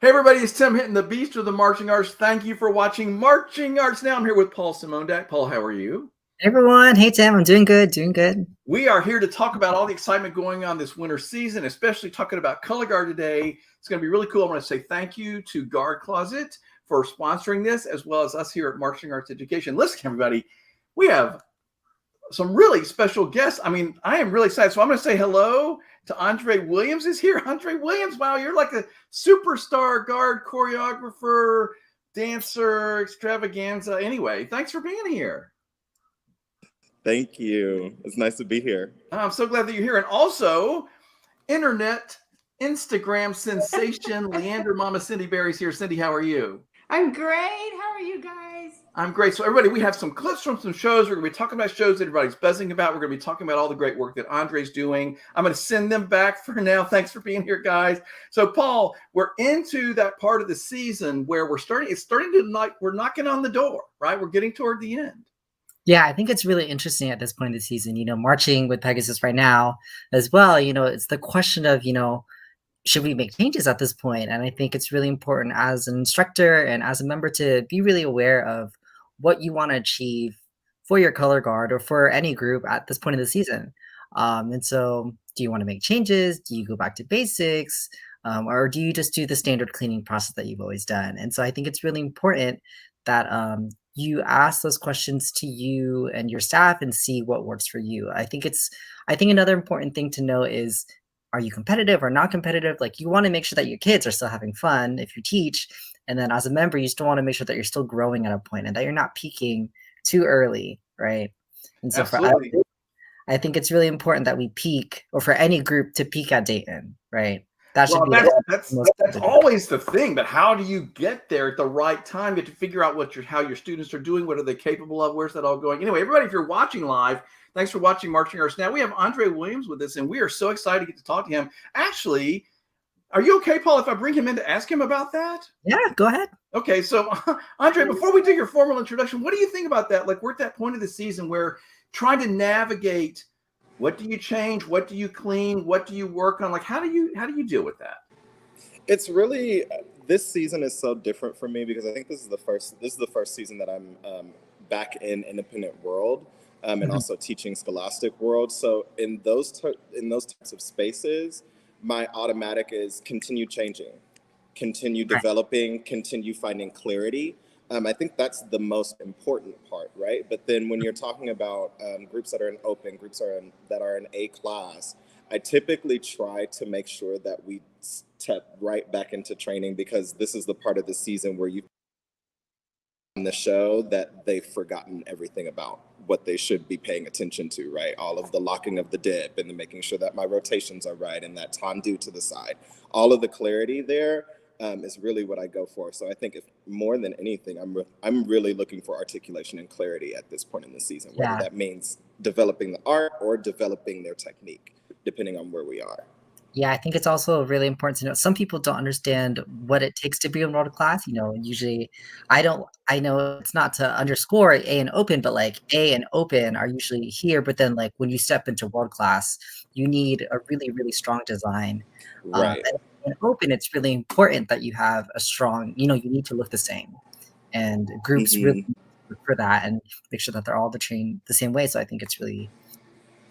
Hey everybody, it's Tim hitting the beast of the marching arts. Thank you for watching Marching Arts Now. I'm here with Paul Simondak. Paul, how are you? Hey everyone. Hey Tim, I'm doing good, doing good. We are here to talk about all the excitement going on this winter season, especially talking about color guard today. It's going to be really cool. I want to say thank you to Guard Closet for sponsoring this, as well as us here at Marching Arts Education. Listen, everybody, we have some really special guests. I mean, I am really excited. So I'm going to say hello to Andre Williams is here. Andre Williams, wow, you're like a superstar guard choreographer, dancer, extravaganza. Anyway, thanks for being here. Thank you. It's nice to be here. I'm so glad that you're here. And also, internet Instagram sensation Leander Mama Cindy Berry's here. Cindy, how are you? I'm great. How are you guys? I'm great. So everybody, we have some clips from some shows. We're going to be talking about shows that everybody's buzzing about. We're going to be talking about all the great work that Andre's doing. I'm going to send them back for now. Thanks for being here, guys. So Paul, we're into that part of the season where it's starting to we're knocking on the door, right? We're getting toward the end. Yeah, I think it's really interesting at this point in the season, marching with Pegasus right now as well. It's the question of, should we make changes at this point? And I think it's really important as an instructor and as a member to be really aware of what you want to achieve for your color guard or for any group at this point in the season. And so do you want to make changes? Do you go back to basics? Or do you just do the standard cleaning process that you've always done? And so I think it's really important that you ask those questions to you and your staff and see what works for you. I think another important thing to know is, are you competitive or not competitive? Like, you want to make sure that your kids are still having fun if you teach. And then as a member, you still want to make sure that you're still growing at a point and that you're not peaking too early, right? And so Absolutely. for us, I think it's really important that we peak, or for any group to peak at Dayton, right? That's always the thing, but how do you get there at the right time? You have to figure out how your students are doing, what are they capable of, where's that all going? Anyway, everybody, if you're watching live, thanks for watching Marching Arts Now. We have Andre Williams with us, and we are so excited to get to talk to him. Actually, are you okay, Paul, if I bring him in to ask him about that? Yeah, go ahead. Okay, so Andre, before we do your formal introduction, what do you think about that? Like, we're at that point of the season where trying to navigate, what do you change? What do you clean? What do you work on? Like, how do you deal with that? It's really, this season is so different for me because I think this is the first season that I'm back in independent world and also teaching scholastic world. So in those types of spaces, my automatic is continue changing, continue developing, continue finding clarity. I think that's the most important part, right? But then when you're talking about groups that are in open, groups that are in A class, I typically try to make sure that we step right back into training, because this is the part of the season where you on the show that they've forgotten everything about what they should be paying attention to, right? All of the locking of the dip and the making sure that my rotations are right and that tendu to the side. All of the clarity there is really what I go for. So I think if more than anything, I'm really looking for articulation and clarity at this point in the season, whether that means developing the art or developing their technique, depending on where we are. Yeah, I think it's also really important to know some people don't understand what it takes to be in world class. Usually I know it's not to underscore A and open, but like A and open are usually here. But then like when you step into world class, you need a really, really strong design. Right. And in open, it's really important that you have a strong, you need to look the same. And groups really look for that and make sure that they're all trained the same way. So I think it's really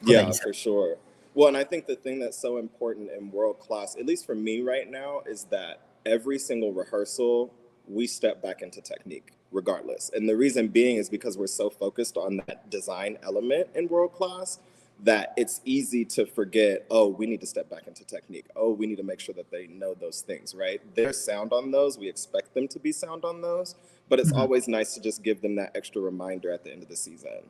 cool. Yeah, for sure. Well, and I think the thing that's so important in world class, at least for me right now, is that every single rehearsal, we step back into technique regardless. And the reason being is because we're so focused on that design element in world class that it's easy to forget, oh, we need to step back into technique. Oh, we need to make sure that they know those things, right? They're sound on those. We expect them to be sound on those. But it's always nice to just give them that extra reminder at the end of the season.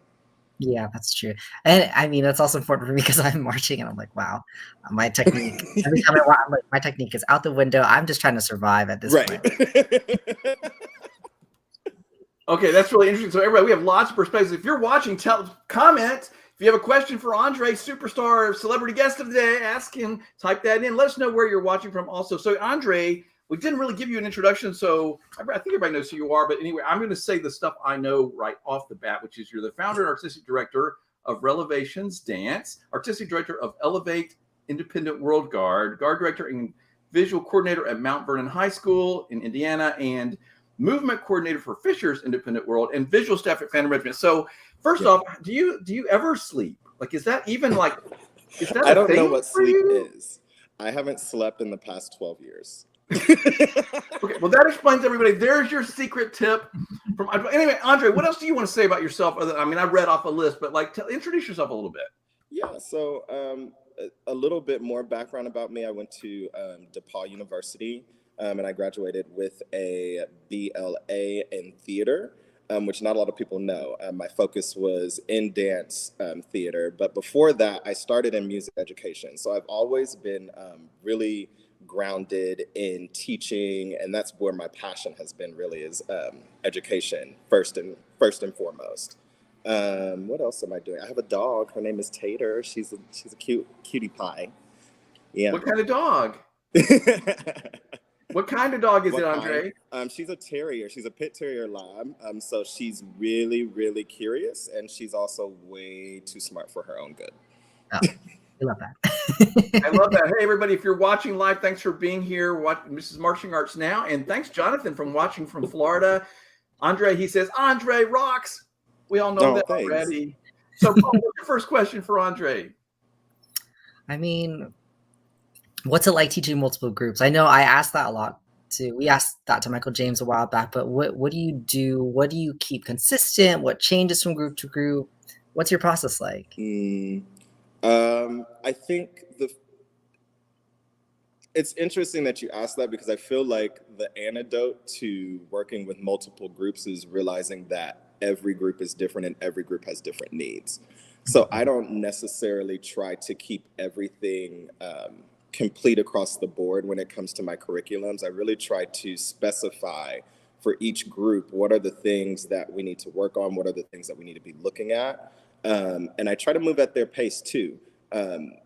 Yeah, that's true. And I mean, that's also important for me because I'm marching and I'm like, wow, my technique, every time I'm like, my technique is out the window. I'm just trying to survive at this point. Okay, that's really interesting. So everybody, we have lots of perspectives. If you're watching, comment. If you have a question for Andre, superstar, celebrity guest of the day, ask him, type that in. Let us know where you're watching from also. So Andre, we didn't really give you an introduction, so I think everybody knows who you are. But anyway, I'm going to say the stuff I know right off the bat, which is you're the founder and artistic director of Relevations Dance, artistic director of Elevate Independent World Guard, guard director and visual coordinator at Mount Vernon High School in Indiana, and movement coordinator for Fisher's Independent World, and visual staff at Phantom Regiment. So first off, do you ever sleep? Like, is that even like, is that I a don't know thing what for sleep you? is. I haven't slept in the past 12 years. Okay, well, that explains everybody. There's your secret tip. From anyway, Andre, what else do you want to say about yourself? I mean, I read off a list, but like, introduce yourself a little bit. Yeah, so a little bit more background about me. I went to DePaul University, and I graduated with a BLA in theater, which not a lot of people know. My focus was in dance theater, but before that, I started in music education. So I've always been really grounded in teaching, and that's where my passion has been. Really, is education first and foremost. What else am I doing? I have a dog. Her name is Tater. She's a cute cutie pie. Yeah. What kind of dog? What kind of dog is it, Andre? She's a terrier. She's a pit terrier lab. So she's really, really curious, and she's also way too smart for her own good. Oh, I love that. I love that. Hey, everybody, if you're watching live, thanks for being here. This is Marching Arts Now, and thanks, Jonathan, from watching from Florida. Andre, he says, Andre rocks. We all know that thanks. already. So, Paul, what's your first question for Andre? I mean, what's it like teaching multiple groups? I know I asked that a lot too. We asked that to Michael James a while back, but what do you do? What do you keep consistent? What changes from group to group? What's your process like? I think it's interesting that you asked that, because I feel like the antidote to working with multiple groups is realizing that every group is different and every group has different needs. So I don't necessarily try to keep everything complete across the board when it comes to my curriculums. I really try to specify for each group what are the things that we need to work on, what are the things that we need to be looking at. And I try to move at their pace too.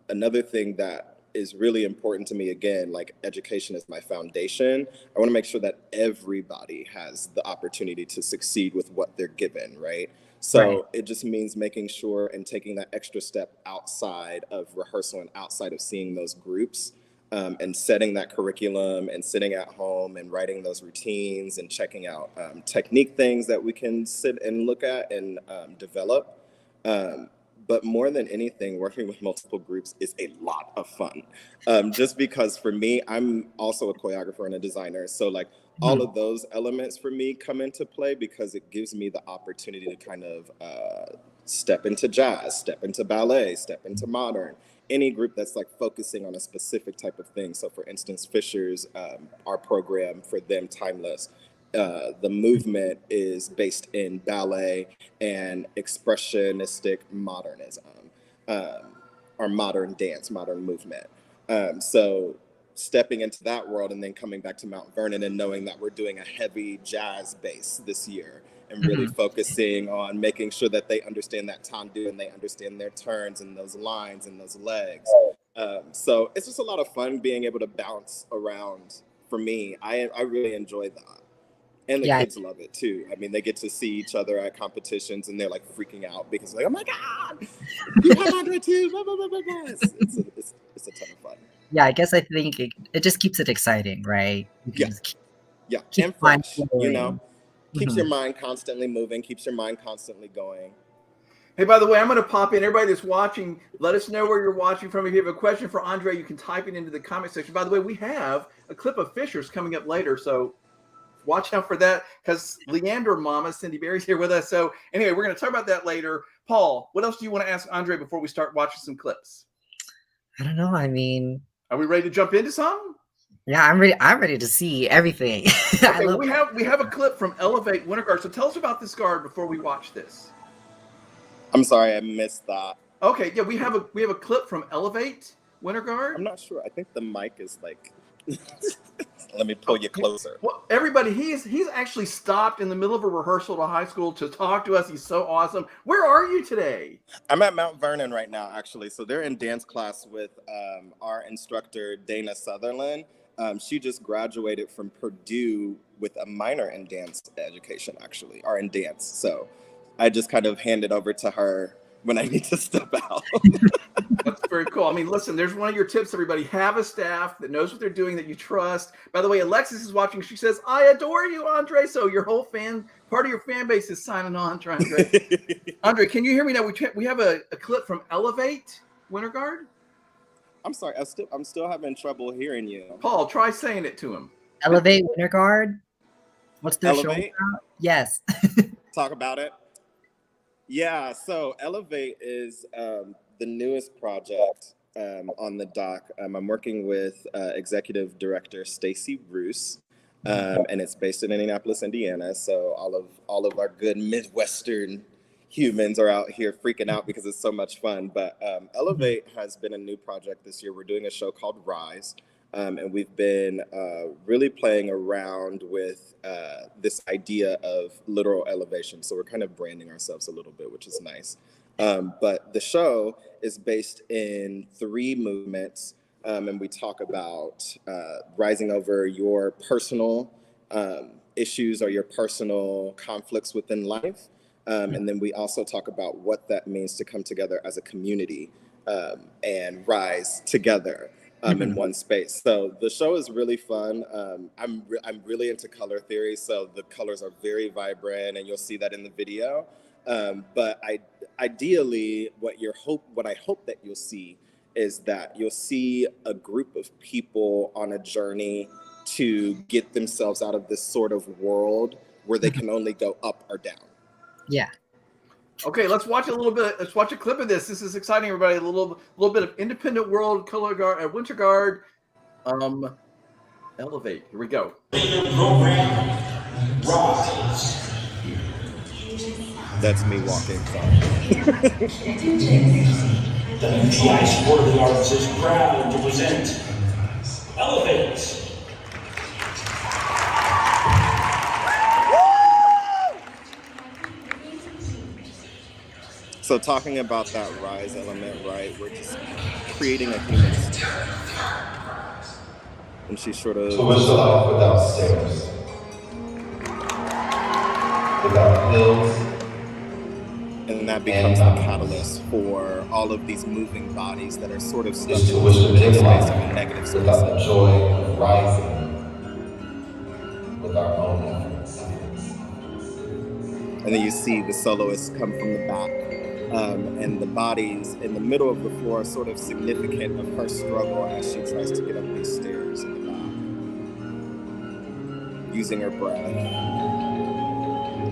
Another thing that is really important to me, again, like education is my foundation. I want to make sure that everybody has the opportunity to succeed with what they're given, right? So It just means making sure and taking that extra step outside of rehearsal and outside of seeing those groups, and setting that curriculum and sitting at home and writing those routines and checking out technique things that we can sit and look at and develop. But more than anything, working with multiple groups is a lot of fun. Just because for me, I'm also a choreographer and a designer. So like all of those elements for me come into play, because it gives me the opportunity to kind of step into jazz, step into ballet, step into modern, any group that's like focusing on a specific type of thing. So for instance, Fisher's, our program for them, Timeless, the movement is based in ballet and expressionistic modernism, or modern dance, modern movement. So stepping into that world and then coming back to Mount Vernon and knowing that we're doing a heavy jazz base this year, and really focusing on making sure that they understand that tendu and they understand their turns and those lines and those legs. So it's just a lot of fun being able to bounce around. For me, I really enjoy that. And the kids love it too. I mean, they get to see each other at competitions and they're like freaking out because like, oh my God, you have Andre too. Blah, blah, blah, blah, blah. It's a ton of fun. Yeah, I guess I think it just keeps it exciting, right? Yeah. Keep and fresh, you know, keeps your Mhm. mind constantly moving, keeps your mind constantly going. Hey, by the way, I'm going to pop in. Everybody that's watching, let us know where you're watching from. If you have a question for Andre, you can type it into the comment section. By the way, we have a clip of Fisher's coming up later, so watch out for that, because Leander Mama, Cindy Berry's here with us. So anyway, we're going to talk about that later. Paul, what else do you want to ask Andre before we start watching some clips? I don't know. I mean, are we ready to jump into some? Yeah, I'm ready. I'm ready to see everything. Okay, we have a clip from Elevate Winter Guard. So tell us about this guard before we watch this. I'm sorry, I missed that. Okay, yeah, we have a clip from Elevate Winter Guard. I'm not sure. I think the mic is like. Let me pull you closer. Well, everybody, he's actually stopped in the middle of a rehearsal to high school to talk to us. He's so awesome. Where are you today? I'm at Mount Vernon right now, actually. So they're in dance class with our instructor, Dana Sutherland. She just graduated from Purdue with a minor in dance education, actually, or in dance. So I just kind of handed over to her when I need to step out. That's very cool. I mean, listen, there's one of your tips, everybody. Have a staff that knows what they're doing, that you trust. By the way, Alexis is watching. She says, I adore you, Andre. So your whole part of your fan base is signing on to Andre. Andre, can you hear me now? We have a clip from Elevate Winter Guard. I'm sorry, I'm still having trouble hearing you. Paul, try saying it to him. Elevate Winter Guard. What's their show Elevate? about? Yes. Talk about it. Yeah, so Elevate is the newest project on the dock. I'm working with executive director Stacy Bruce, and it's based in Indianapolis, Indiana. So all of our good Midwestern humans are out here freaking out because it's so much fun. But Elevate has been a new project this year. We're doing a show called Rise. And we've been really playing around with this idea of literal elevation. So we're kind of branding ourselves a little bit, which is nice. But the show is based in 3 movements. And we talk about rising over your personal issues or your personal conflicts within life. And then we also talk about what that means to come together as a community and rise together. In one space. So the show is really fun. I'm really into color theory, so the colors are very vibrant, and you'll see that in the video. But ideally, what I hope that you'll see is that you'll see a group of people on a journey to get themselves out of this sort of world where they can only go up or down. Yeah. Okay, let's watch a little bit. Let's watch a clip of this. This is exciting, everybody. A little bit of independent world color guard, Winter Guard. Elevate. Here we go. Program Rise. That's me walking. Sorry. WGI Sport of the Arts is proud to present Elevate. So talking about that rise element, right? We're just creating a human story. And she sort of... So what's the life without stairs? Without hills? And that becomes the catalyst for all of these moving bodies that are sort of stuck Is to in wish this to take space life of a negative space. without the joy of rising with our own efforts. And then you see the soloists come from the back. And the bodies in the middle of the floor are sort of significant of her struggle as she tries to get up these stairs in the back. Using her breath,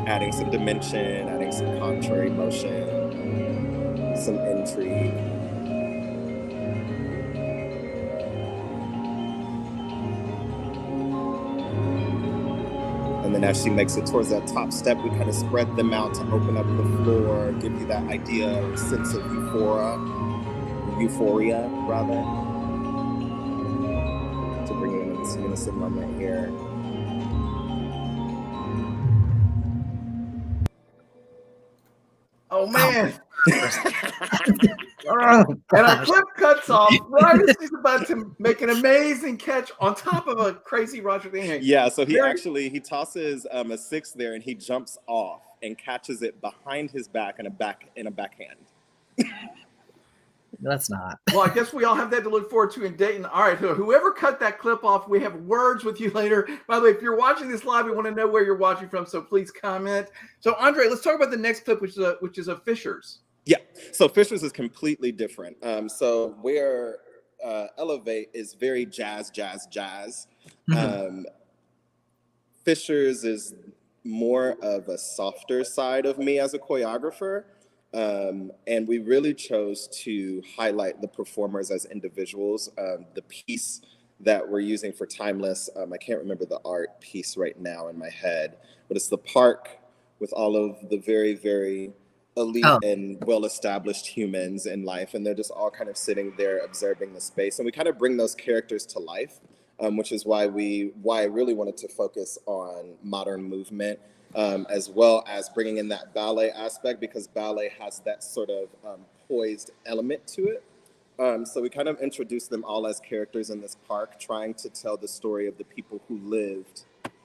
adding some dimension, adding some contrary motion, some intrigue. And then as she makes it towards that top step, we kind of spread them out to open up the floor, give you that idea or sense of euphoria rather. To bring you into this unison moment here. Oh man. Oh, And our gosh. clip cuts off right as she's about to make an amazing catch on top of a crazy Roger thing. Yeah, so he tosses a 6 there and he jumps off and catches it behind his back in a backhand. That's not. Well, I guess we all have that to look forward to in Dayton. All right, whoever cut that clip off, we have words with you later. By the way, if you're watching this live, we want to know where you're watching from, so please comment. So, Andre, let's talk about the next clip, which is a Fisher's. Yeah, so Fisher's is completely different. So where Elevate is very jazz. Fisher's is more of a softer side of me as a choreographer. And we really chose to highlight the performers as individuals. The piece that we're using for Timeless, I can't remember the art piece right now in my head, but it's the park with all of the very, very elite and well-established humans in life, and they're just all kind of sitting there observing the space. And we kind of bring those characters to life, which is why I really wanted to focus on modern movement, as well as bringing in that ballet aspect, because ballet has that sort of poised element to it. So we kind of introduced them all as characters in this park, trying to tell the story of the people who lived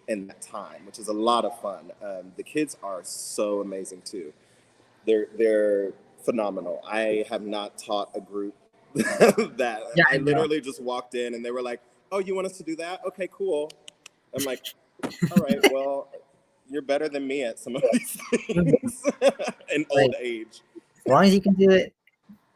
in that time, which is a lot of fun. The kids are so amazing too. They're phenomenal. I have not taught a group that. Yeah, I I know. literally just walked in and they were like, "Oh, you want us to do that? Okay, cool." I'm like, "All right, well, you're better than me at some of these things in old age." As long as you can do it,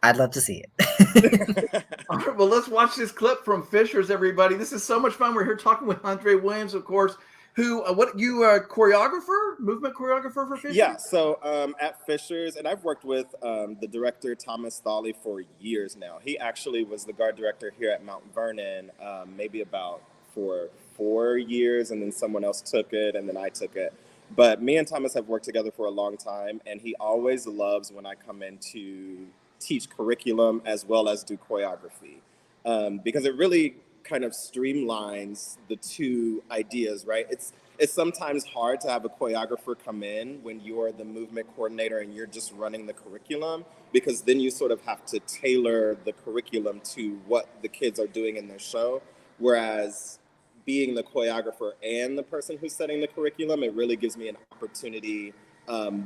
I'd love to see it. All right, well, let's watch this clip from Fishers, everybody. This is so much fun. We're here talking with Andre Williams, of course, who, what you are choreographer, movement choreographer for Fishers? Yeah, so at Fishers, and I've worked with the director, Thomas Thawley, for years now. He actually was the guard director here at Mount Vernon, maybe about for 4 years, and then someone else took it, and then I took it. But me and Thomas have worked together for a long time, and he always loves when I come in to teach curriculum as well as do choreography, because it really kind of streamlines the two ideas, right? It's sometimes hard to have a choreographer come in when you're the movement coordinator and you're just running the curriculum, because then you sort of have to tailor the curriculum to what the kids are doing in their show. Whereas being the choreographer and the person who's setting the curriculum, it really gives me an opportunity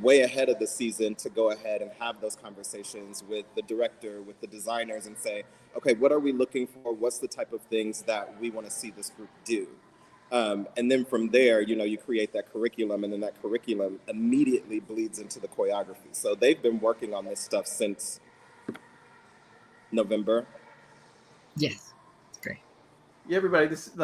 way ahead of the season to go ahead and have those conversations with the director, with the designers, and say, okay, what are we looking for? What's the type of things that we want to see this group do? And then from there, you create that curriculum, and then that curriculum immediately bleeds into the choreography. So they've been working on this stuff since November. Yes, it's great. Yeah, everybody, this is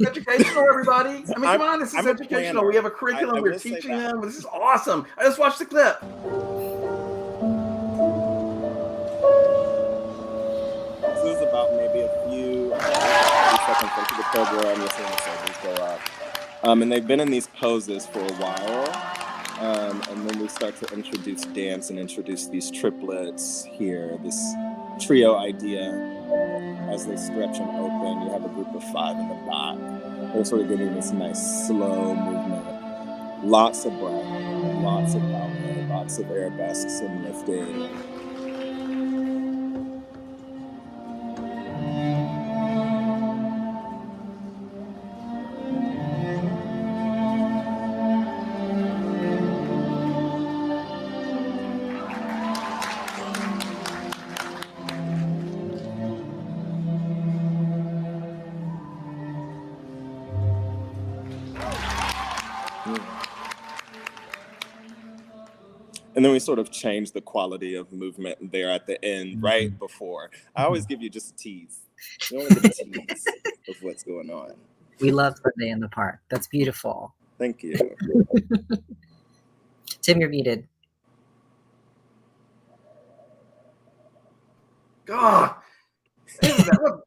educational, everybody. I mean, come on, this is educational. We have a curriculum. We're teaching them. This is awesome. I just watched the clip. This is about maybe a few seconds into the program. You're seeing the surgeons go up. And they've been in these poses for a while. And then we start to introduce dance and introduce these triplets here, this trio idea. As they stretch and open, you have a group of 5 in the back. They're sort of giving this nice slow movement. Lots of breath, lots of ballet, lots of arabesques and lifting. And then we sort of change the quality of movement there at the end, right before. I always give you just a tease. You only get a tease of what's going on. We love Sunday in the Park. That's beautiful. Thank you. Tim, you're muted. God,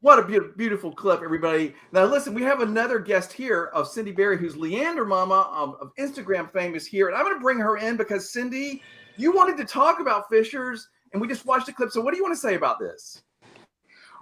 what a beautiful clip, everybody. Now, listen, we have another guest here of Cindy Berry, who's Leander Mama of Instagram famous here. And I'm going to bring her in because, Cindy, you wanted to talk about Fishers, and we just watched the clip. So what do you want to say about this?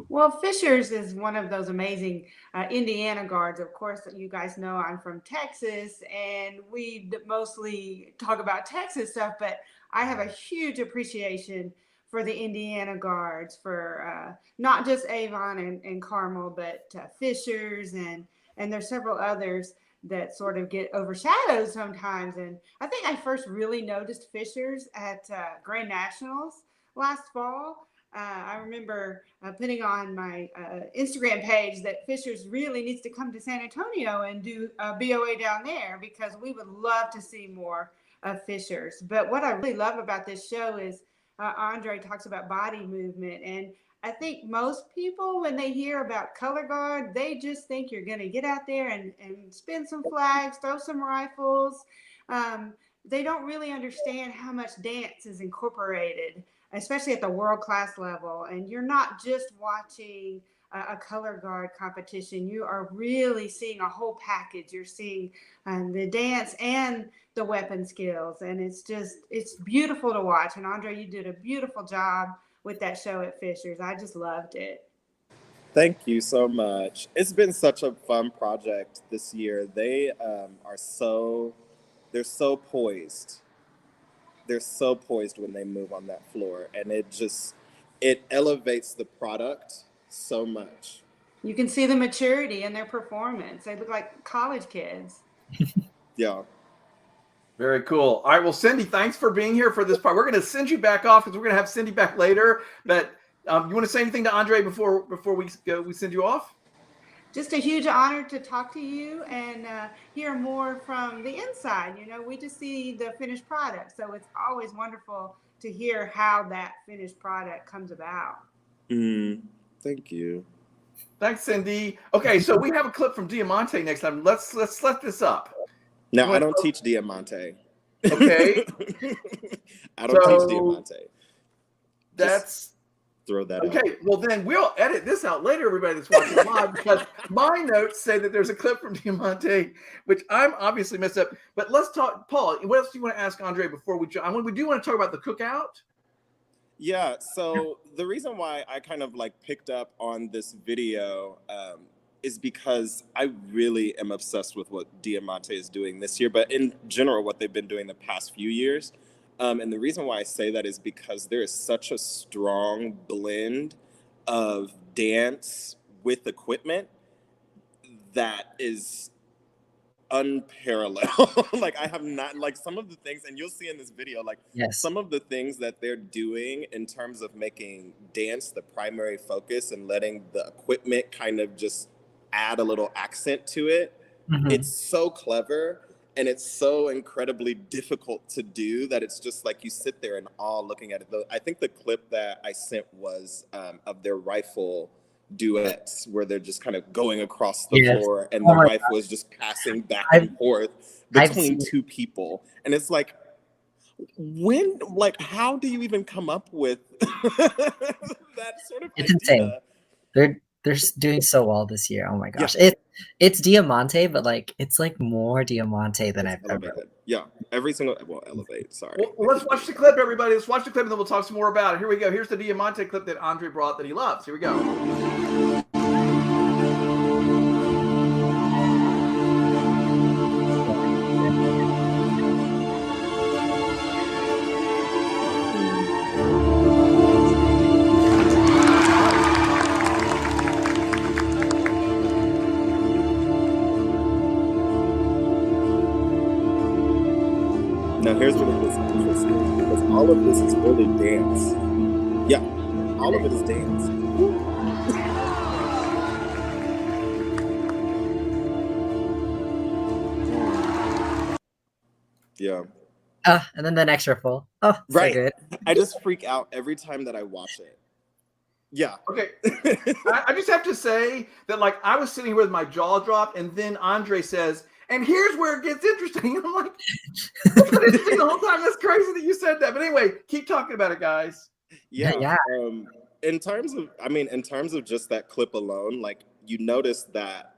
Well, Fishers is one of those amazing Indiana guards. Of course, you guys know I'm from Texas, and we mostly talk about Texas stuff, but I have a huge appreciation for the Indiana guards, for not just Avon and Carmel, but Fishers, and there's several others that sort of get overshadowed sometimes. And I think I first really noticed Fishers at Grand Nationals last fall. I remember putting on my Instagram page that Fishers really needs to come to San Antonio and do a BOA down there, because we would love to see more of Fishers. But what I really love about this show is Andre talks about body movement. And I think most people, when they hear about color guard, they just think you're going to get out there and spin some flags, throw some rifles. They don't really understand how much dance is incorporated, especially at the world class level. And you're not just watching a color guard competition. You are really seeing a whole package. You're seeing the dance and the weapon skills. And it's beautiful to watch. And Andre, you did a beautiful job with that show at Fishers. I just loved it. Thank you so much. It's been such a fun project this year. They they're so poised. They're so poised when they move on that floor, and it elevates the product so much. You can see the maturity in their performance. They look like college kids. Yeah. Very cool. All right. Well, Cindy, thanks for being here for this part. We're going to send you back off because we're going to have Cindy back later. But you want to say anything to Andre before we go? We send you off. Just a huge honor to talk to you and hear more from the inside. You know, we just see the finished product, so it's always wonderful to hear how that finished product comes about. Thank you. Thanks, Cindy. Okay, so we have a clip from Diamante next time. Let's let this up. Now, I don't teach Diamante. Okay. I don't teach Diamante. That's throw that out. Okay, well then we'll edit this out later, everybody that's watching live, because my notes say that there's a clip from Diamante, which I'm obviously messed up. But let's talk, Paul, what else do you want to ask Andre before we jump? We do want to talk about the cookout. Yeah, so the reason why I kind of like picked up on this video is because I really am obsessed with what Diamante is doing this year, but in general, what they've been doing the past few years. And the reason why I say that is because there is such a strong blend of dance with equipment that is unparalleled. Like I have not, like some of the things, and you'll see in this video, like some of the things that they're doing in terms of making dance the primary focus and letting the equipment kind of just add a little accent to it. It's so clever. And it's so incredibly difficult to do that it's just like you sit there in awe looking at it. I think the clip that I sent was of their rifle duets where they're just kind of going across the floor and the rifle is just passing back and forth between two people. And it's like, how do you even come up with that sort of It's idea? Insane. They're doing so well this year. Oh my gosh. Yeah. It's Diamante, but like it's like more Diamante than I've ever. Yeah. Every single elevate, sorry. Well, let's watch the clip, everybody. Let's watch the clip and then we'll talk some more about it. Here we go. Here's the Diamante clip that Andre brought that he loves. Here we go. Now here's what it is interesting, because all of this is really dance. Yeah, all of it is dance. Yeah. And then the next riffle. Oh, right. So good. I just freak out every time that I watch it. Yeah. Okay. I just have to say that, like, I was sitting here with my jaw dropped, and then Andre says, and here's where it gets interesting. And I'm like, that's been interesting the whole time. That's crazy that you said that. But anyway, keep talking about it, guys. Yeah. In terms of just that clip alone, like you notice that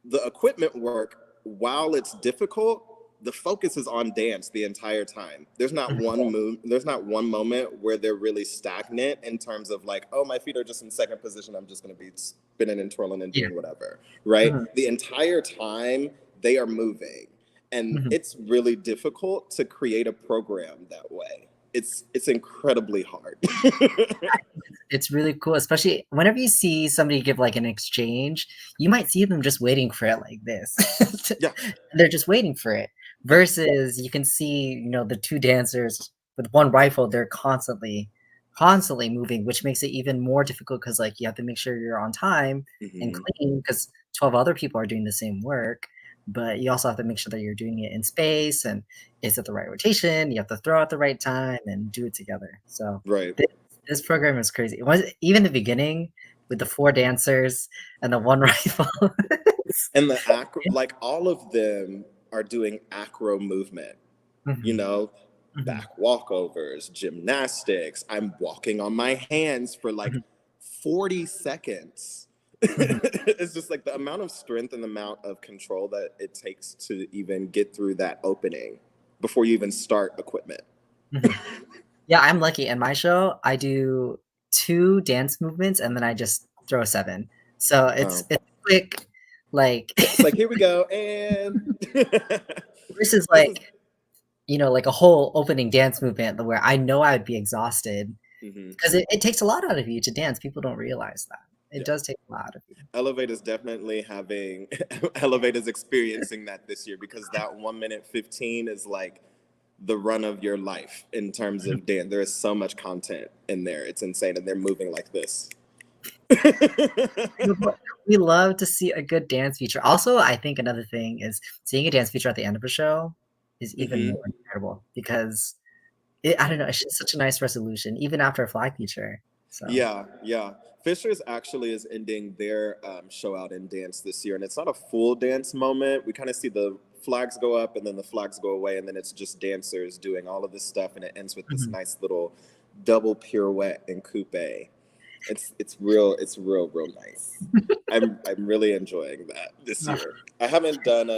the equipment work, while it's difficult, the focus is on dance the entire time. There's not one moment where they're really stagnant in terms of like, oh, my feet are just in second position. I'm just going to be spinning and twirling and doing whatever, right? The entire time they are moving. And it's really difficult to create a program that way. It's incredibly hard. It's really cool, especially whenever you see somebody give like an exchange, you might see them just waiting for it like this. They're just waiting for it. Versus you can see, you know, the two dancers with one rifle, they're constantly moving, which makes it even more difficult because like you have to make sure you're on time and clean because 12 other people are doing the same work. But you also have to make sure that you're doing it in space and is it the right rotation? You have to throw at the right time and do it together. So this program is crazy. It was even the beginning with the 4 dancers and the 1 rifle. And the acro, like all of them are doing acro movement, you know, back walkovers, gymnastics. I'm walking on my hands for like 40 seconds. It's just like the amount of strength and the amount of control that it takes to even get through that opening before you even start equipment. Yeah, I'm lucky. In my show, I do 2 dance movements and then I just throw a 7. So it's quick, like it's like here we go, and versus like you know, like a whole opening dance movement where I know I would be exhausted because it takes a lot out of you to dance. People don't realize that. It does take a lot out of you. Elevate is definitely having Elevate is experiencing that this year, because that 1 minute 15 is like the run of your life in terms of dance. There is so much content in there. It's insane. And they're moving like this. We love to see a good dance feature. Also, I think another thing is seeing a dance feature at the end of a show is even more incredible, because I don't know, it's just such a nice resolution, even after a flag feature. So Yeah. Fisher's actually is ending their show out in dance this year, and it's not a full dance moment. We kind of see the flags go up and then the flags go away, and then it's just dancers doing all of this stuff, and it ends with this nice little double pirouette and coupe. It's real nice. I'm really enjoying that this year. I haven't done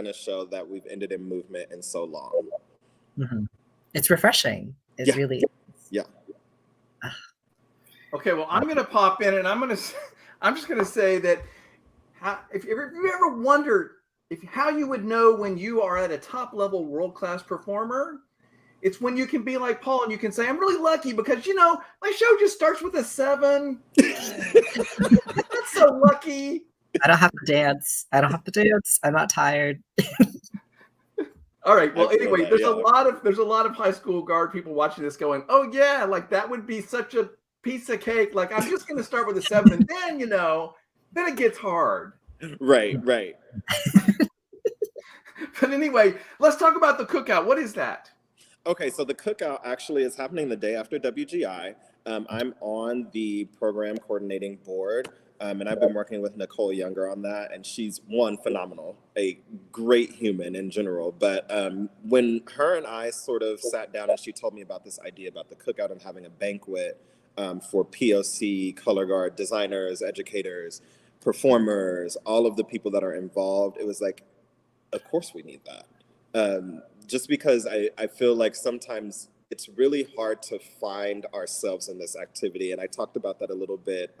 a show that we've ended in movement in so long. It's refreshing. It's really yeah. Okay, well, I'm going to pop in, and I'm just going to say that if you ever wondered how you would know when you are at a top level world class performer, it's when you can be like Paul and you can say, I'm really lucky because, my show just starts with a 7. That's so lucky. I don't have to dance. I'm not tired. All right. Well, anyway, there's a lot of high school guard people watching this going, oh yeah, like that would be such a piece of cake. Like, I'm just going to start with a 7, and then, then it gets hard. Right. But anyway, let's talk about the cookout. What is that? Okay, so the cookout actually is happening the day after WGI. I'm on the program coordinating board, and I've been working with Nicole Younger on that, and she's phenomenal, a great human in general. But when her and I sort of sat down and she told me about this idea about the cookout and having a banquet for POC, color guard, designers, educators, performers, all of the people that are involved, it was like, of course we need that. Just because I feel like sometimes it's really hard to find ourselves in this activity. And I talked about that a little bit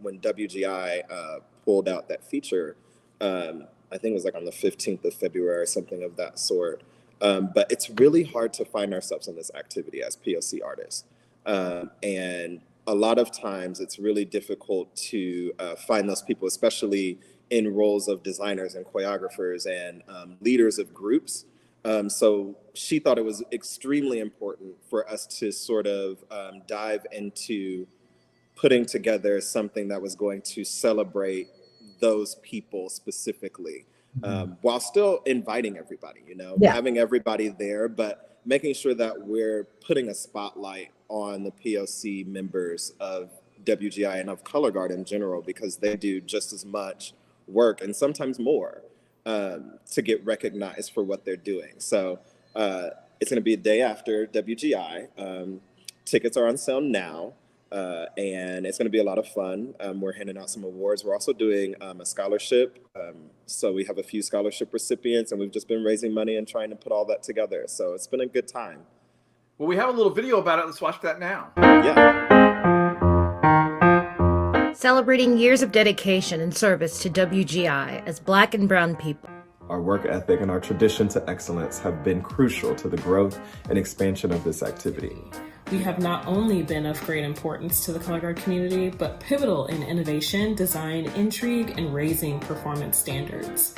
when WGI pulled out that feature. I think it was like on the 15th of February or something of that sort. But it's really hard to find ourselves in this activity as POC artists. And a lot of times it's really difficult to find those people, especially in roles of designers and choreographers and leaders of groups. So she thought it was extremely important for us to sort of dive into putting together something that was going to celebrate those people specifically, while still inviting everybody, having everybody there, but making sure that we're putting a spotlight on the POC members of WGI and of Color Guard in general, because they do just as much work and sometimes more to get recognized for what they're doing. So it's going to be a day after WGI. Tickets are on sale now, and it's going to be a lot of fun. We're handing out some awards. We're also doing a scholarship. So we have a few scholarship recipients, and we've just been raising money and trying to put all that together. So it's been a good time. Well, we have a little video about it. Let's watch that now. Yeah. Celebrating years of dedication and service to WGI as Black and Brown people. Our work ethic and our tradition to excellence have been crucial to the growth and expansion of this activity. We have not only been of great importance to the color guard community, but pivotal in innovation, design, intrigue, and raising performance standards.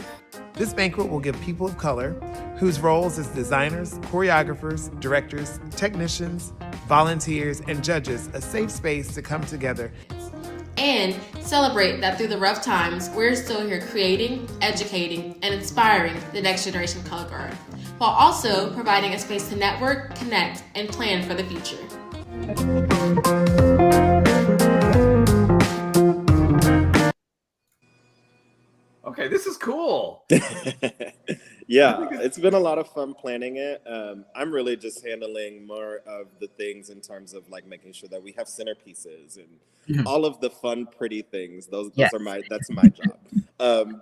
This banquet will give people of color, whose roles as designers, choreographers, directors, technicians, volunteers, and judges, a safe space to come together and celebrate that through the rough times, we're still here creating, educating, and inspiring the next generation of color guard, while also providing a space to network, connect, and plan for the future. Okay, this is cool. Yeah, it's been a lot of fun planning it. I'm really just handling more of the things in terms of like making sure that we have centerpieces and all of the fun, pretty things. That's my job.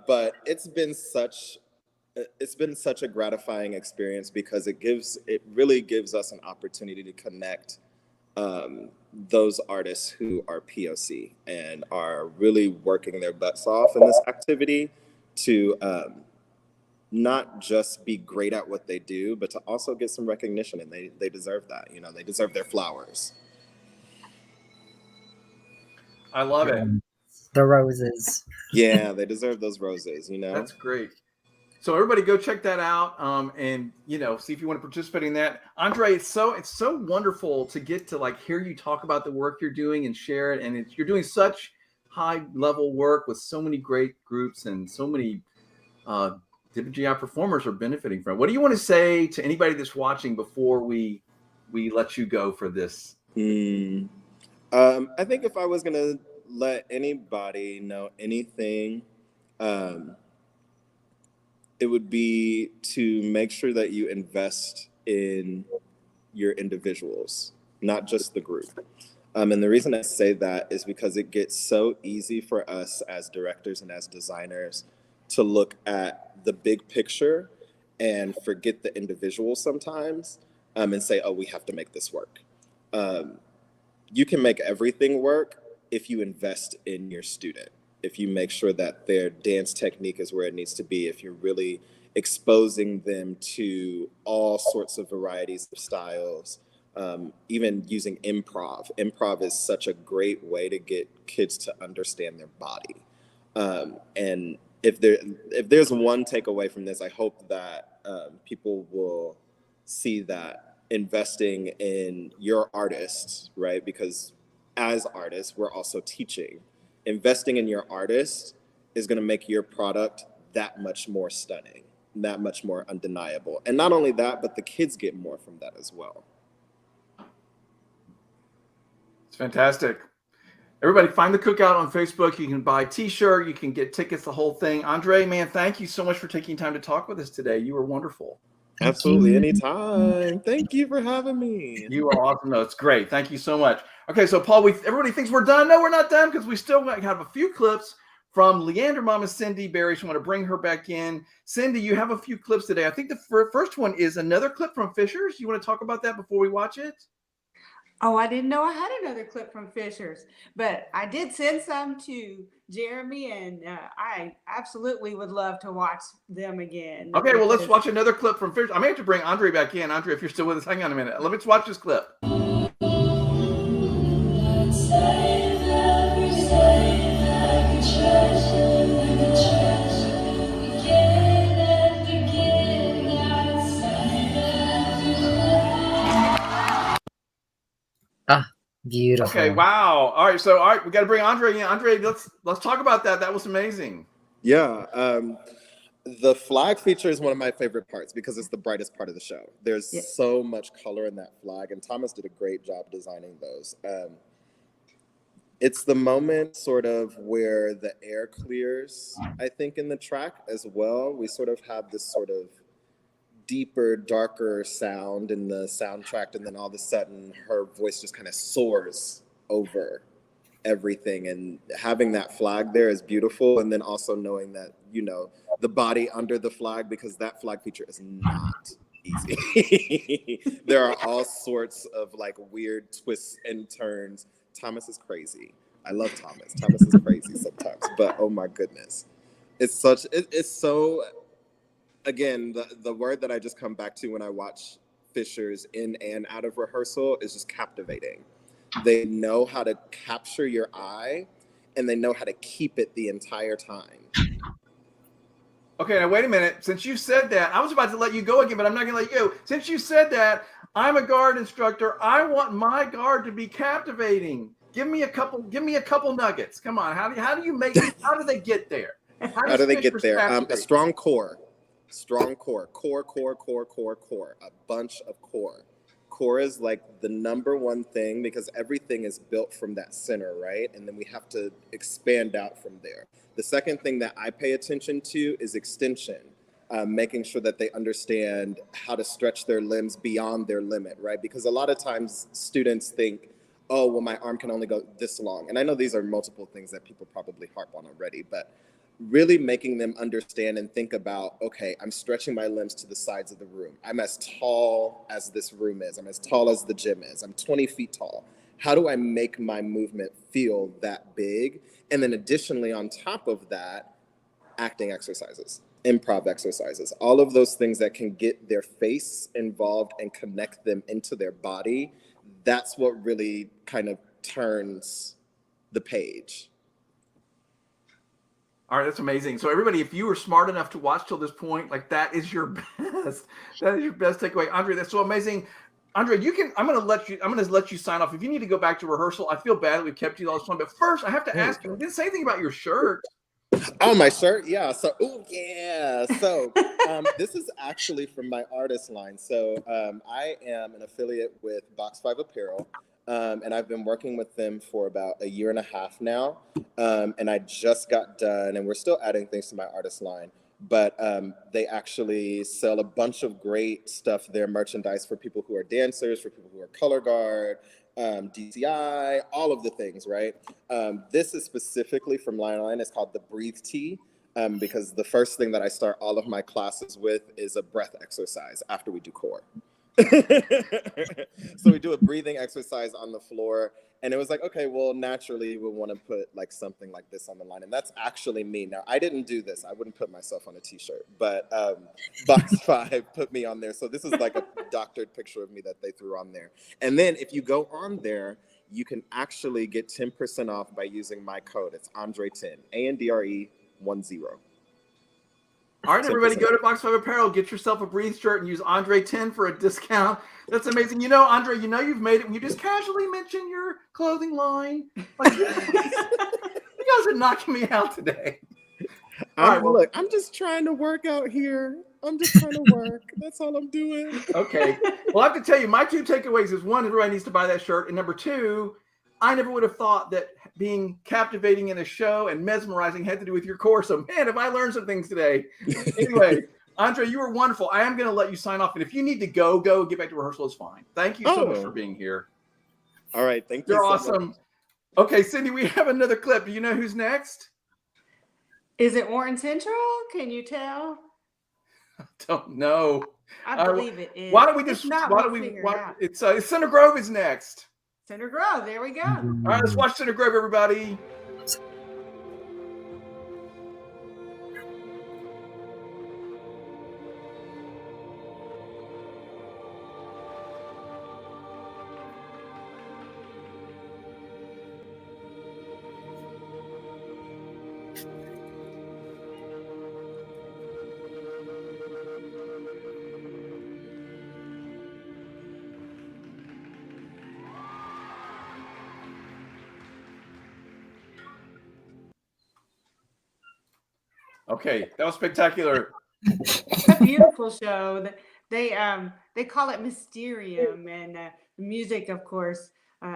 But it's been such a gratifying experience, because it really gives us an opportunity to connect those artists who are POC and are really working their butts off in this activity to not just be great at what they do, but to also get some recognition, and they deserve that. They deserve their flowers. I love it. The roses. Yeah, they deserve those roses, you know? That's great. So everybody go check that out, and see if you want to participate in that. Andre, it's so wonderful to get to like hear you talk about the work you're doing and share it. And you're doing such high level work with so many great groups and so many WGI performers are benefiting from it. What do you want to say to anybody that's watching before we let you go for this? I think if I was gonna let anybody know anything, it would be to make sure that you invest in your individuals, not just the group. And the reason I say that is because it gets so easy for us as directors and as designers to look at the big picture and forget the individual sometimes, and say, oh, we have to make this work. You can make everything work if you invest in your student, if you make sure that their dance technique is where it needs to be, if you're really exposing them to all sorts of varieties of styles, even using improv. Improv is such a great way to get kids to understand their body. And if there's one takeaway from this, I hope that people will see that investing in your artists, right? Because as artists, we're also teaching. Investing in your artist is going to make your product that much more stunning, that much more undeniable. And not only that, but the kids get more from that as well. It's fantastic. Everybody find the Cookout on Facebook. You can buy a t-shirt, you can get tickets, the whole thing. Andre, man, thank you so much for taking time to talk with us today. You were wonderful. Absolutely, anytime. Thank you for having me. You are awesome. No, it's great. Thank you so much. Okay, so Paul, everybody thinks we're done. No, we're not done because we still have a few clips from Leander Mama Cindy Berry. So I want to bring her back in. Cindy, you have a few clips today. I think the first one is another clip from Fisher's. You want to talk about that before we watch it? Oh, I didn't know I had another clip from Fisher's, but I did send some to Jeremy, and I absolutely would love to watch them again. Okay, well, let's watch another clip from Fisher. I may have to bring Andre back in. Andre, if you're still with us, hang on a minute. Let's watch this clip. Beautiful. Okay, wow. All right, we got to bring Andre in. Andre, let's talk about that. That was amazing. Yeah, the flag feature is one of my favorite parts because it's the brightest part of the show. There's so much color in that flag, and Thomas did a great job designing those. It's the moment sort of where the air clears, I think, in the track as well. We sort of have this sort of deeper, darker sound in the soundtrack, and then all of a sudden her voice just kind of soars over everything, and having that flag there is beautiful. And then also knowing that, the body under the flag, because that flag feature is not easy. There are all sorts of like weird twists and turns. Thomas is crazy. I love Thomas. Thomas is crazy sometimes, but oh my goodness. It's so, again, the word that I just come back to when I watch Fisher's in and out of rehearsal is just captivating. They know how to capture your eye, and they know how to keep it the entire time. Okay, now wait a minute. Since you said that, I was about to let you go again, but I'm not going to let you go. Since you said that, I'm a guard instructor. I want my guard to be captivating. Give me a couple nuggets. Come on. How do they get there? How do they get there? A strong core. Strong core. Core. A bunch of core. Core is like the number one thing, because everything is built from that center, right? And then we have to expand out from there. The second thing that I pay attention to is extension, making sure that they understand how to stretch their limbs beyond their limit, right? Because a lot of times students think, oh, well, my arm can only go this long. And I know these are multiple things that people probably harp on already, but really making them understand and think about, okay, I'm stretching my limbs to the sides of the room. I'm as tall as this room is. I'm as tall as the gym is. I'm 20 feet tall. How do I make my movement feel that big? And then additionally, on top of that, acting exercises, improv exercises, all of those things that can get their face involved and connect them into their body. That's what really kind of turns the page. All right, that's amazing. So everybody, if you were smart enough to watch till this point, like that is your best. That is your best takeaway, Andre. That's so amazing. Andre, you can. I'm going to let you sign off. If you need to go back to rehearsal, I feel bad that we kept you all this time. But first, I have to ask you. We didn't say anything about your shirt. Oh, my shirt, yeah. So, this is actually from my artist line. So, I am an affiliate with Box 5 Apparel, and I've been working with them for about a year and a half now. And I just got done, and we're still adding things to my artist line. But they actually sell a bunch of great stuff there, merchandise for people who are dancers, for people who are color guard, DCI, all of the things, right? This is specifically from Line Line. It's called the Breathe Tea, because the first thing that I start all of my classes with is a breath exercise after we do core. So we do a breathing exercise on the floor, and it was like, okay, well, naturally we want to put like something like this on the line, and that's actually me. Now, I didn't do this. I wouldn't put myself on a t-shirt, but Box 5 put me on there. So this is like a doctored picture of me that they threw on there. And then if you go on there, you can actually get 10% off by using my code. It's Andre10, ANDRE 10. All right, everybody, go to Box 5 Apparel, get yourself a Breathe shirt, and use Andre10 for a discount. That's amazing. You know, Andre, you know you've made it when you just casually mention your clothing line. Like, you guys are knocking me out today. Look, I'm just trying to work out here. I'm just trying to work. That's all I'm doing. Okay. Well, I have to tell you, my two takeaways is one, everybody needs to buy that shirt. And number two, I never would have thought that being captivating in a show and mesmerizing had to do with your core. So, man, have I learned some things today. Anyway, Andre, you were wonderful. I am going to let you sign off. And if you need to go, get back to rehearsal. It's fine. Thank you so much for being here. All right. Thank you. You're so awesome. much. Okay, Cindy, we have another clip. Do you know who's next? Is it Warren Central? Can you tell? I don't know. I believe it is. Why don't we just, If not, why we'll don't we, figure why, it out. it's Center Grove is next. Center Grove, there we go. All right, let's watch Center Grove, everybody. Okay, that was spectacular. A beautiful show. They call it Mysterium, and the music, of course,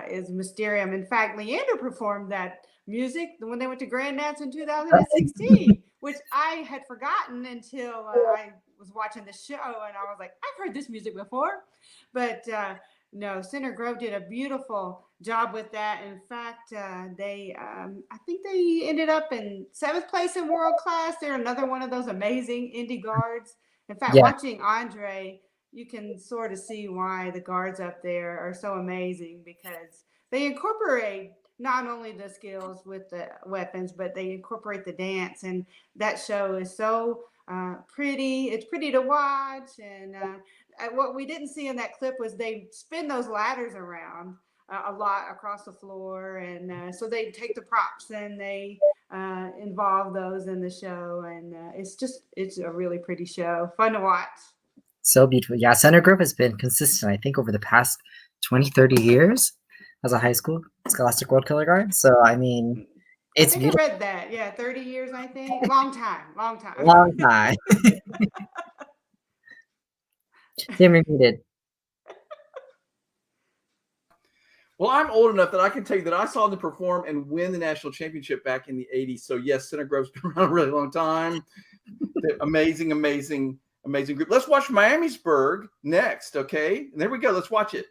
is Mysterium. In fact, Leander performed that music when they went to Grand Nats in 2016, which I had forgotten until I was watching the show, and I was like, I've heard this music before, but no, Center Grove did a beautiful job with that. In fact, I think they ended up in 7th place in world class. They're another one of those amazing indie guards. In fact, watching Andre, you can sort of see why the guards up there are so amazing, because they incorporate not only the skills with the weapons, but they incorporate the dance. And that show is so pretty. It's pretty to watch. And what we didn't see in that clip was they spin those ladders around a lot across the floor. And so they take the props and they involve those in the show. And it's a really pretty show. Fun to watch. So beautiful. Yeah, Center Grove has been consistent, I think, over the past 20, 30 years as a high school Scholastic World Color Guard. So, I mean, it's beautiful. I read that. Yeah, 30 years, I think. Long time. Long time. Same repeated. Well, I'm old enough that I can tell you that I saw them perform and win the national championship back in the 80s. So, yes, Center Grove's been around a really long time. Amazing group. Let's watch Miamisburg next, okay? And there we go. Let's watch it.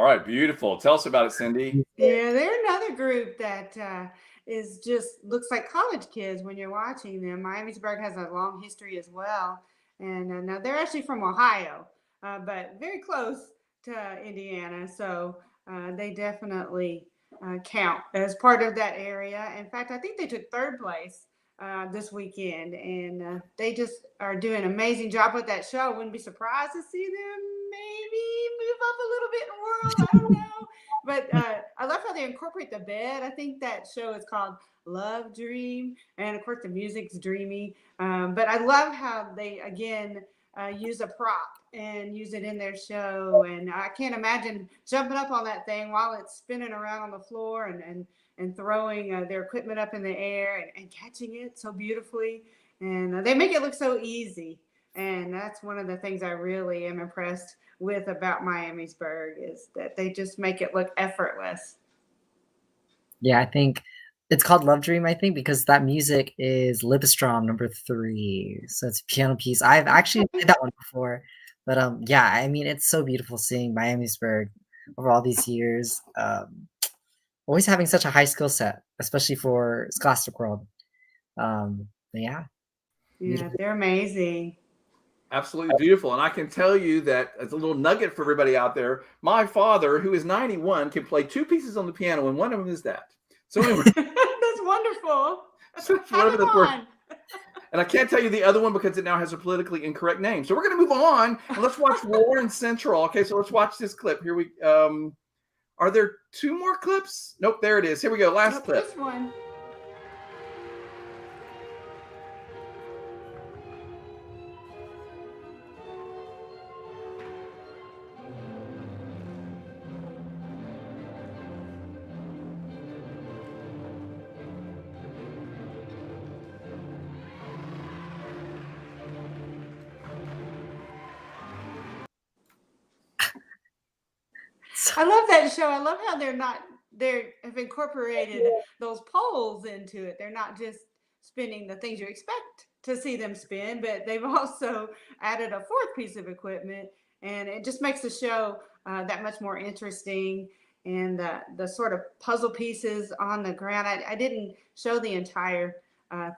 right, beautiful. Tell us about it, Cindy. Yeah, they're another group that is just looks like college kids when you're watching them. Miamisburg has a long history as well, and now they're actually from Ohio, but very close to Indiana, so they definitely count as part of that area. In fact, I think they took third place this weekend, and they just are doing an amazing job with that show. Wouldn't be surprised to see them maybe move up a little bit in the world. I don't know. But I love how they incorporate the bed. I think that show is called Love Dream. And of course, the music's dreamy. But I love how they, again, use a prop and use it in their show. And I can't imagine jumping up on that thing while it's spinning around on the floor and throwing their equipment up in the air and catching it so beautifully. And they make it look so easy. And that's one of the things I really am impressed with about Miamisburg is that they just make it look effortless. Yeah, I think it's called Love Dream, I think, because that music is Liebestrom number 3. So it's a piano piece. I've actually played that one before. But yeah, I mean, it's so beautiful seeing Miamisburg over all these years. Always having such a high skill set, especially for Scholastic World. But yeah. Yeah, they're amazing. Absolutely beautiful. And I can tell you that as a little nugget for everybody out there, my father, who is 91, can play 2 pieces on the piano, and one of them is that. So anyway. That's wonderful. Whatever the word. And I can't tell you the other one because it now has a politically incorrect name. So we're going to move on and let's watch Warren Central. Okay, so let's watch this clip. Here we are there 2 more clips? Nope, there it is. Here we go. Last clip. This one. I love that show. I love how they have incorporated those poles into it. They're not just spinning the things you expect to see them spin, but they've also added a 4th piece of equipment, and it just makes the show that much more interesting. And the sort of puzzle pieces on the ground. I didn't show the entire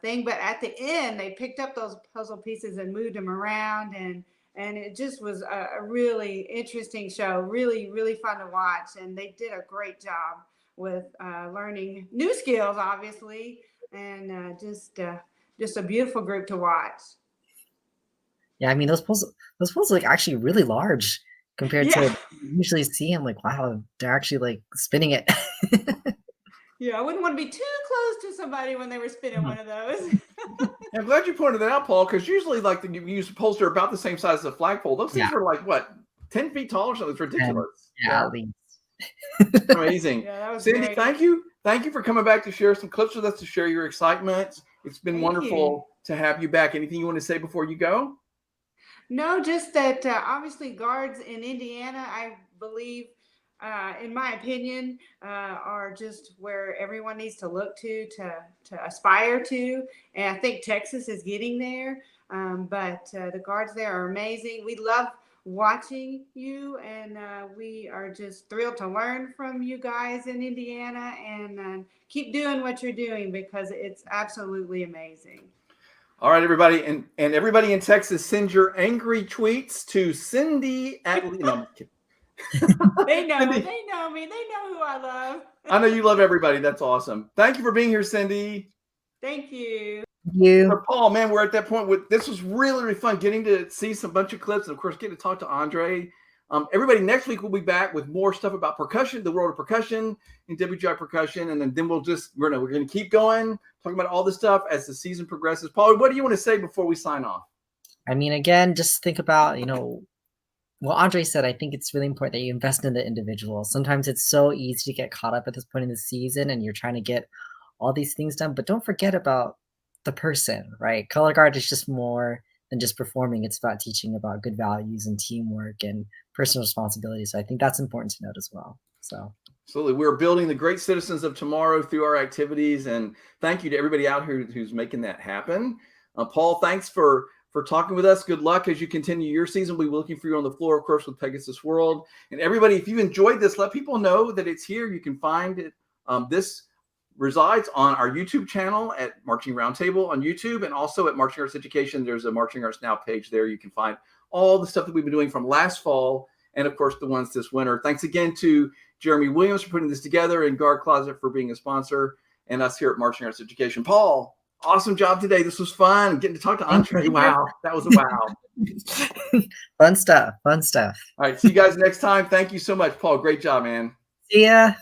thing, but at the end they picked up those puzzle pieces and moved them around, and it just was a really interesting show, really, really fun to watch. And they did a great job with learning new skills, obviously, and just a beautiful group to watch. Yeah, I mean, those poles look actually really large compared to usually see them. Like, wow, they're actually like spinning it. Yeah, I wouldn't want to be too close to somebody when they were spinning one of those. I'm glad you pointed that out, Paul, because usually like you use poles are about the same size as a flagpole. Those things are like what, 10 feet tall or something? It's ridiculous. Yeah, at least. Amazing. Yeah, that was Cindy, great. thank you. Thank you for coming back to share some clips with us, to share your excitement. It's been wonderful to have you back. Anything you want to say before you go? No, just that obviously guards in Indiana, I believe, in my opinion, are just where everyone needs to look to aspire to. And I think Texas is getting there. But the guards there are amazing. We love watching you, and we are just thrilled to learn from you guys in Indiana, and keep doing what you're doing because it's absolutely amazing. All right, everybody, and everybody in Texas, send your angry tweets to Cindy at no, They know me. They know who I love. I know you love everybody. That's awesome. Thank you for being here, Cindy. Thank you. So Paul, man, we're at that point with this was really, really fun getting to see some bunch of clips and of course getting to talk to Andre. Everybody, next week we'll be back with more stuff about percussion, the world of percussion and WGI percussion, and then we're going to keep going, talking about all this stuff as the season progresses. Paul, what do you want to say before we sign off? I mean, again, just think about, well, Andre said, I think it's really important that you invest in the individual. Sometimes it's so easy to get caught up at this point in the season and you're trying to get all these things done, but don't forget about the person, right? Color guard is just more than just performing. It's about teaching about good values and teamwork and personal responsibility. So I think that's important to note as well. So absolutely. We're building the great citizens of tomorrow through our activities. And thank you to everybody out here who's making that happen. Paul, thanks for for talking with us. Good luck as you continue your season. We'll be looking for you on the floor, of course, with Pegasus World. And everybody, if you enjoyed this, let people know that it's here. You can find it. This resides on our YouTube channel at Marching Roundtable on YouTube, and also at Marching Arts Education. There's a Marching Arts Now page there. You can find all the stuff that we've been doing from last fall, and of course the ones this winter. Thanks again to Jeremy Williams for putting this together, and Guard Closet for being a sponsor, and us here at Marching Arts Education. Paul, awesome job today. This was fun. Getting to talk to Andre. Wow, that was a wow. Fun stuff. Fun stuff. All right, see you guys next time. Thank you so much, Paul. Great job, man. See ya.